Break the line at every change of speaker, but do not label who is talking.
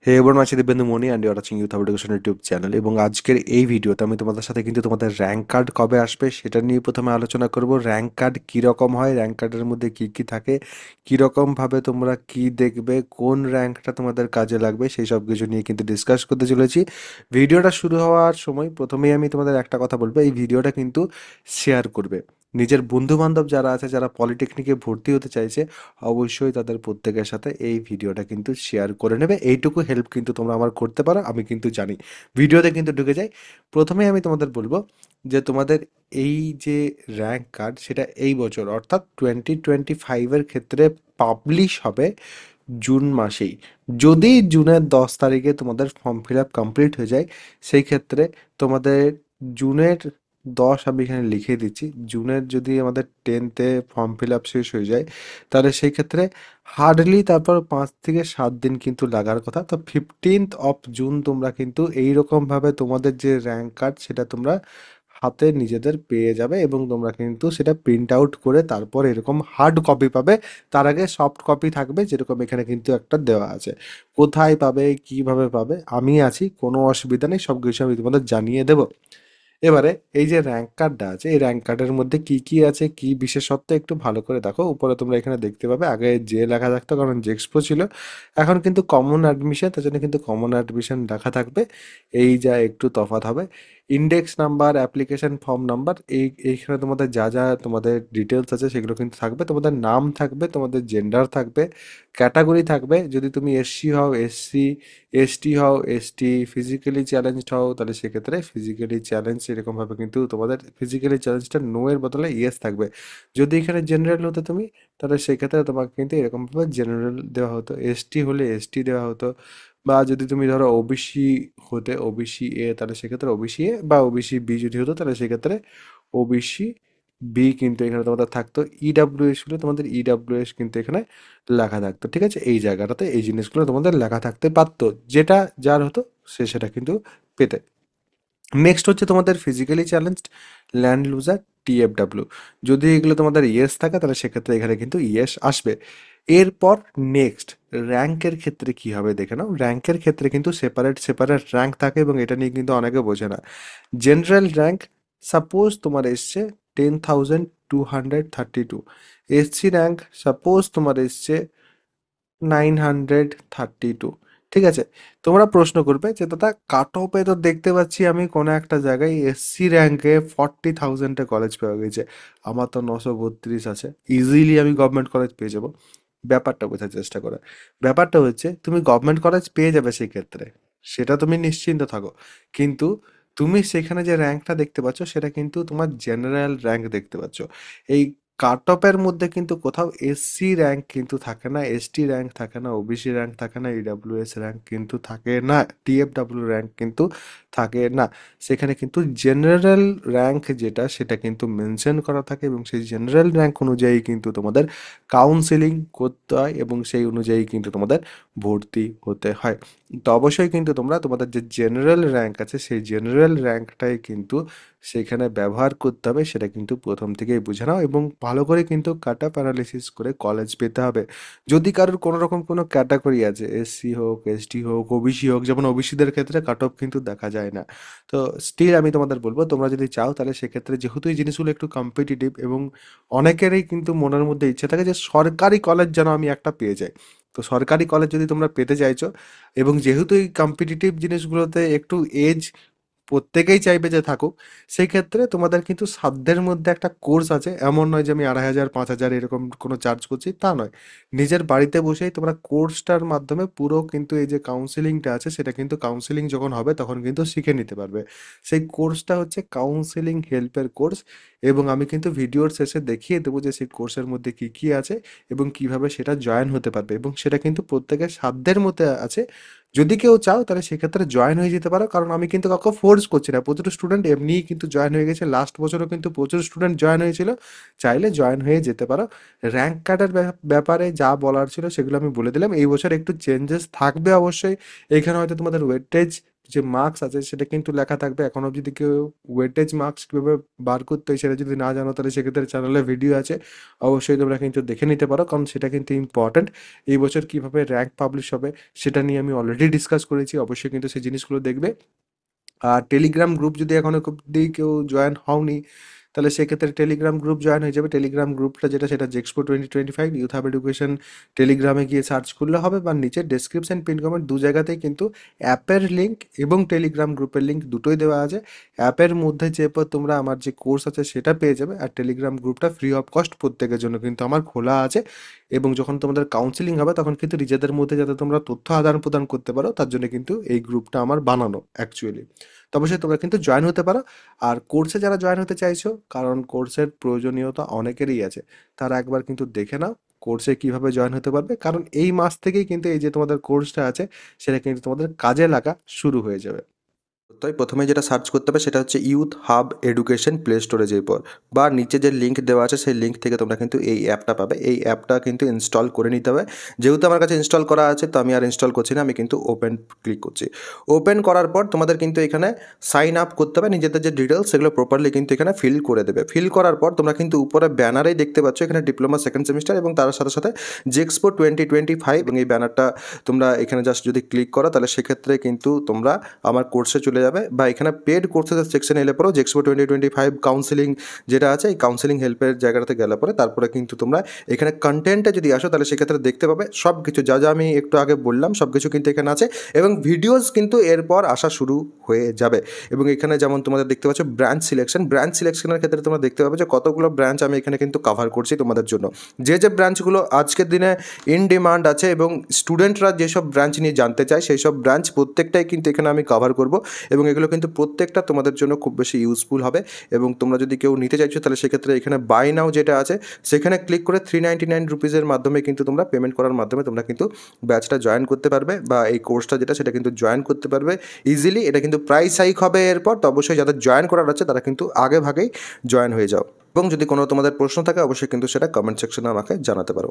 হে এবার মাছি Dibyendu Moni and you're watching youth education YouTube channel. এবং আজকের এই ভিডিওতে আমি তোমাদের সাথে কিন্তু তোমাদের র্যাঙ্ক কার্ড কবে আসবে সেটা নিয়ে প্রথমে আলোচনা করব। র্যাঙ্ক কার্ড কীরকম হয়, র্যাঙ্ক কার্ডের মধ্যে কী কী থাকে, কীরকমভাবে তোমরা কি দেখবে, কোন র্যাঙ্কটা তোমাদের কাজে লাগবে, সেই সব কিছু নিয়ে কিন্তু ডিসকাস করতে চলেছি। ভিডিওটা শুরু হওয়ার সময় প্রথমেই আমি তোমাদের একটা কথা বলবো, এই ভিডিওটা কিন্তু শেয়ার করবে। নিজের বন্ধু বান্ধব যারা আছে, যারা পলিটেকনিকে ভর্তি হতে চাইছে, অবশ্যই তাদের প্রত্যেকের সাথে এই ভিডিওটা কিন্তু শেয়ার করে নেবে। এইটুকু হেল্প কিন্তু তোমরা আমার করতে পারো, আমি কিন্তু জানি। ভিডিওতে কিন্তু ঢুকে যাই। প্রথমেই আমি তোমাদের বলবো যে তোমাদের এই যে র্যাঙ্ক কার্ড সেটা এই বছর অর্থাৎ 2025-এর ক্ষেত্রে পাবলিশ হবে জুন মাসেই। যদি জুনের 10 তারিখে তোমাদের ফর্ম ফিল আপ কমপ্লিট হয়ে যায়, সেই ক্ষেত্রে তোমাদের জুনের 10 আমি এখানে লিখে দিচ্ছি। জুনের যদি আমাদের 10তে ফর্ম ফিল আপ শেষ হয়ে যায়, তাহলে সেই ক্ষেত্রে হার্ডলি তারপর 5 থেকে 7 দিন কিন্তু লাগার কথা। তো 15th of June তোমরা কিন্তু এইরকমভাবে তোমাদের যে র্যাঙ্ক কার্ড সেটা তোমরা হাতে নিজেদের পেয়ে যাবে, এবং তোমরা কিন্তু সেটা প্রিন্ট আউট করে তারপর এরকম হার্ড কপি পাবে। তার আগে সফট কপি থাকবে, যেরকম এখানে কিন্তু একটা দেওয়া আছে। কোথায় পাবে, কিভাবে পাবে, আমি আছি, কোনো অসুবিধা নেই, সব কিছু আমি তোমাদের জানিয়ে দেবো। এবারে এই যে র্যাঙ্ক কার্ডটা আছে, এই র্যাঙ্ক কার্ডের মধ্যে কি কি আছে, কি বিশেষত্ব, একটু ভালো করে দেখো। উপরে তোমরা এখানে দেখতে পাবে, আগে যে লেখা থাকতো কারণ জেক্সপো ছিল, এখন কিন্তু কমন অ্যাডমিশন, তার জন্য কিন্তু কমন অ্যাডমিশন লেখা থাকবে। এই যা একটু তফাৎ হবে। Index number, application form number, এইখানে তোমাদের যা যা তোমাদের ডিটেলস আছে সেগুলো কিন্তু থাকবে। তোমাদের নাম থাকবে, তোমাদের জেন্ডার থাকবে, ক্যাটাগরি থাকবে। যদি তুমি এসসি হও এসসি, এসটি হও এসটি, ফিজিক্যালি চ্যালেঞ্জড হও তাহলে সেক্ষেত্রে ফিজিক্যালি চ্যালেঞ্জ, এরকমভাবে কিন্তু তোমাদের ফিজিক্যালি চ্যালেঞ্জটা নো এর বদলে ইয়েস থাকবে। যদি এখানে জেনারেল হতো তুমি, তাহলে সেক্ষেত্রে তোমাকে কিন্তু এরকমভাবে জেনারেল দেওয়া হতো। এসটি হলে এসটি দেওয়া হতো। বা যদি তুমি ধরো ওবিসি হতে, ওবিসি এ, তাহলে সেক্ষেত্রে ওবিসি এ, বা ওবিসি বি যদি হতো তাহলে সেক্ষেত্রে ওবিসি বি কিন্তু এখানে তোমাদের থাকতো। ইডাব্লিউএস হলে তোমাদের ইডাব্লিউএস কিন্তু এখানে লেখা থাকতো। ঠিক আছে, এই জায়গাটাতে এই জিনিসগুলো তোমাদের লেখা থাকতে পারতো। যেটা যার হতো সে সেটা কিন্তু পেতে। নেক্সট হচ্ছে তোমাদের physically challenged, land loser, TFW. যদি এগুলো তোমাদের ইয়েস থাকে তাহলে সেক্ষেত্রে এখানে কিন্তু ইয়েস আসবে। এরপর নেক্সট র্যাঙ্কের ক্ষেত্রে কি হবে দেখে নাও। র্যাঙ্কের ক্ষেত্রে কিন্তু সেপারেট সেপারেট র্যাঙ্ক থাকে, এবং এটা নিয়ে কিন্তু অনেকে বোঝে না। জেনারেল র্যাঙ্ক, সাপোজ তোমার এসছে 10,232। এসসি র্যাঙ্ক সাপোজ তোমার এসছে 932। ঠিক আছে, তোমরা প্রশ্ন করবে যে দাদা কাট অফে তো দেখতে পাচ্ছি আমি কোনো একটা জায়গায় এসসি র্যাঙ্কে 40,000-এ কলেজ পাওয়া গেছে, আমার তো 932 আছে, ইজিলি আমি গভর্নমেন্ট কলেজ পেয়ে যাব। ব্যাপারটা বোঝার চেষ্টা করো। ব্যাপারটা হচ্ছে তুমি গভর্নমেন্ট কলেজ পেয়ে যাবে সেই ক্ষেত্রে, সেটা তুমি নিশ্চিন্ত থাকো। কিন্তু তুমি সেখানে যে র্যাঙ্কটা দেখতে পাচ্ছ সেটা কিন্তু তোমার জেনারেল র্যাঙ্ক দেখতে পাচ্ছ। এই কাট অফের মধ্যে কিন্তু কোথাও এসসি র্যাঙ্ক কিন্তু থাকে না, এসটি র্যাঙ্ক থাকে না, ওবিসি র্যাঙ্ক থাকে না, ইডাব্লিউএস র্যাঙ্ক কিন্তু থাকে না, টিএফডাব্লিউ র্যাঙ্ক কিন্তু থাকে না। সেখানে কিন্তু জেনারেল র্যাঙ্ক যেটা সেটা কিন্তু মেনশন করা থাকে, এবং সেই জেনারেল র্যাঙ্ক অনুযায়ী কিন্তু তোমাদের কাউন্সেলিং করতে হয়, এবং সেই অনুযায়ী কিন্তু তোমাদের ভর্তি হতে হয়। তো অবশ্যই কিন্তু তোমরা তোমাদের যে জেনারেল র্যাঙ্ক আছে সেই জেনারেল র্যাঙ্কটাই কিন্তু সেখানে ব্যবহার করতে হবে, সেটা কিন্তু প্রথম থেকেই বুঝে নাও, এবং ভালো করে কিন্তু কাট অফ অ্যানালিসিস করে কলেজ পেতে হবে। যদি কারোর কোনো রকম কোনো ক্যাটাগরি আছে, এসসি হোক এসটি হোক ওবিসি হোক, যেমন ওবিসিদের ক্ষেত্রে কাট অফ কিন্তু দেখা যায় না। তো স্টিল আমি তোমাদের বলবো, তোমরা যদি চাও তাহলে সেক্ষেত্রে যেহেতু এই জিনিসগুলো একটু কম্পিটিটিভ, এবং অনেকেরই কিন্তু মনের মধ্যে ইচ্ছে থাকে যে সরকারি কলেজ যেন আমি একটা পেয়ে যাই। তো সরকারি কলেজ যদি তোমরা পেতে চাইছো, এবং যেহেতু এই কম্পিটিটিভ জিনিসগুলোতে একটু এজ প্রত্যেকেই চাইবে যে থাকুক, সেই ক্ষেত্রে তোমাদের কিন্তু সাধ্যের মধ্যে একটা কোর্স আছে। এমন নয় যে আমি 2,500 5,000 এরকম কোনো চার্জ করছি, তা নয়। নিজের বাড়িতে বসেই তোমরা কোর্সটার মাধ্যমে পুরো কিন্তু এই যে কাউন্সেলিংটা আছে সেটা কিন্তু কাউন্সেলিং যখন হবে তখন কিন্তু শিখে নিতে পারবে। সেই কোর্সটা হচ্ছে কাউন্সেলিং হেল্পের কোর্স, এবং আমি কিন্তু ভিডিওর শেষে দেখিয়ে দেবো যে সেই কোর্সের মধ্যে কি কি আছে এবং কিভাবে সেটা জয়েন হতে পারবে, এবং সেটা কিন্তু প্রত্যেকের সাধ্যের মধ্যে আছে। যদি কেউ চাও তাহলে সেক্ষেত্রে জয়েন হয়ে যেতে পারো, কারণ আমি কিন্তু কাউকে ফোর্স করছি না। প্রচুর স্টুডেন্ট এমনিই কিন্তু জয়েন হয়ে গেছে, লাস্ট বছরও কিন্তু প্রচুর স্টুডেন্ট জয়েন হয়েছিল। চাইলে জয়েন হয়ে যেতে পারো। র্যাঙ্ক কার্ডের ব্যাপারে যা বলার ছিল সেগুলো আমি বলে দিলাম। এই বছর একটু চেঞ্জেস থাকবে অবশ্যই। এখানে হয়তো তোমাদের ওয়েটেজ যে মার্কস আছে সেটা কিন্তু লেখা থাকবে। এখন অবধি যদি কেউ ওয়েটেজ মার্কস কীভাবে বার করতে হয় সেটা যদি না জানো, তাহলে সেক্ষেত্রে চ্যানেলে ভিডিও আছে, অবশ্যই তোমরা কিন্তু দেখে নিতে পারো, কারণ সেটা কিন্তু ইম্পর্ট্যান্ট। এই বছর কীভাবে র্যাঙ্ক পাবলিশ হবে সেটা নিয়ে আমি অলরেডি ডিসকাস করেছি, অবশ্যই কিন্তু সেই জিনিসগুলো দেখবে। আর টেলিগ্রাম গ্রুপ যদি এখনো অব্দি কেউ জয়েন হওনি, তাহলে সেক্ষেত্রে টেলিগ্রাম গ্রুপ জয়েন হয়ে যাবে। টেলিগ্রাম গ্রুপটা যেটা, সেটা জেক্সপো 2025 ইউথ হাব এডুকেশন টেলিগ্রামে গিয়ে সার্চ করলে হবে, বা নিচে ডেসক্রিপশন পিন কমেন্ট দু জায়গাতেই কিন্তু অ্যাপের লিঙ্ক এবং টেলিগ্রাম গ্রুপের লিঙ্ক দুটোই দেওয়া আছে। অ্যাপের মধ্যে যে তোমরা আমার যে কোর্স আছে সেটা পেয়ে যাবে, আর টেলিগ্রাম গ্রুপটা ফ্রি অফ কস্ট প্রত্যেকের জন্য কিন্তু আমার খোলা আছে। এবং যখন তোমাদের কাউন্সিলিং হবে তখন কিন্তু নিজেদের মধ্যে যাতে তোমরা তথ্য আদান প্রদান করতে পারো, তার জন্য কিন্তু এই গ্রুপটা আমার বানানো অ্যাকচুয়ালি। তো অবশ্যই তোমরা কিন্তু জয়েন হতে পারো। আর কোর্সে যারা জয়েন হতে চাইছো, কারণ কোর্সের প্রয়োজনীয়তা অনেকেরই আছে, তারা একবার কিন্তু দেখে নাও কোর্সে কিভাবে জয়েন হতে পারবে, কারণ এই মাস থেকেই কিন্তু এই যে তোমাদের কোর্সটা আছে সেটা কিন্তু তোমাদের কাজে লাগা শুরু হয়ে যাবে। তাই প্রথমে যেটা সার্চ করতে হবে সেটা হচ্ছে ইউথ হাব এডুকেশন প্লে স্টোরে যেয়ে পর, বা নিচে যে লিঙ্ক দেওয়া আছে সেই লিঙ্ক থেকে তোমরা কিন্তু এই অ্যাপটা পাবে। এই অ্যাপটা কিন্তু ইনস্টল করে নিতে হবে। যেহেতু আমার কাছে ইনস্টল করা আছে, তো আমি আর ইনস্টল করছি না, আমি কিন্তু ওপেন ক্লিক করছি। ওপেন করার পর তোমাদের কিন্তু এখানে সাইন আপ করতে হবে, নিজেদের যে ডিটেলস সেগুলো প্রপারলি কিন্তু এখানে ফিল করে দেবে। ফিল করার পর তোমরা কিন্তু উপরে ব্যানারেই দেখতে পাচ্ছ এখানে ডিপ্লোমা সেকেন্ড সেমিস্টার, এবং তার সাথে সাথে জেক্সপো 2025, এবং এই ব্যানারটা তোমরা এখানে জাস্ট যদি ক্লিক করো তাহলে সেক্ষেত্রে কিন্তু তোমরা আমার কোর্সে চলে যাবে। বা এখানে পেড কোর্সের সেকশনে এলে পরেও জেক্সপো 2025 কাউন্সিলিং যেটা আছে, এই কাউন্সিলিং হেল্পের জায়গাটাতে গেলে পরে তারপরে কিন্তু তোমরা এখানে কন্টেন্টে যদি আসো তাহলে সেক্ষেত্রে দেখতে পাবে সব কিছু যা যা আমি একটু আগে বললাম সব কিছু কিন্তু এখানে আছে, এবং ভিডিওস কিন্তু এরপর আসা শুরু হয়ে যাবে। এবং এখানে যেমন তোমাদের দেখতে পাচ্ছ ব্রাঞ্চ সিলেকশন, ব্রাঞ্চ সিলেকশনের ক্ষেত্রে তোমরা দেখতে পাবে যে কতগুলো ব্রাঞ্চ আমি এখানে কিন্তু কভার করছি তোমাদের জন্য। যে যে ব্রাঞ্চগুলো আজকের দিনে ইন ডিমান্ড আছে এবং স্টুডেন্টরা যেসব ব্রাঞ্চ নিয়ে জানতে চায় সেই সব ব্রাঞ্চ প্রত্যেকটাই কিন্তু এখানে আমি কভার করব, এবং এগুলো কিন্তু প্রত্যেকটা তোমাদের জন্য খুব বেশি ইউজফুল হবে। এবং তোমরা যদি কেউ নিতে চাইছো তাহলে সেক্ষেত্রে এখানে বাই নাও যেটা আছে সেখানে ক্লিক করে 399 রুপিসের মাধ্যমে কিন্তু তোমরা পেমেন্ট করার মাধ্যমে তোমরা কিন্তু ব্যাচটা জয়েন করতে পারবে, বা এই কোর্সটা যেটা সেটা কিন্তু জয়েন করতে পারবে ইজিলি। এটা কিন্তু প্রাইস হাইক হবে এরপর, তো অবশ্যই যাদের জয়েন করার আছে তারা কিন্তু আগে ভাগেই জয়েন হয়ে যাও। এবং যদি কোনো তোমাদের প্রশ্ন থাকে অবশ্যই কিন্তু সেটা কমেন্ট সেকশনে আমাকে জানাতে পারো।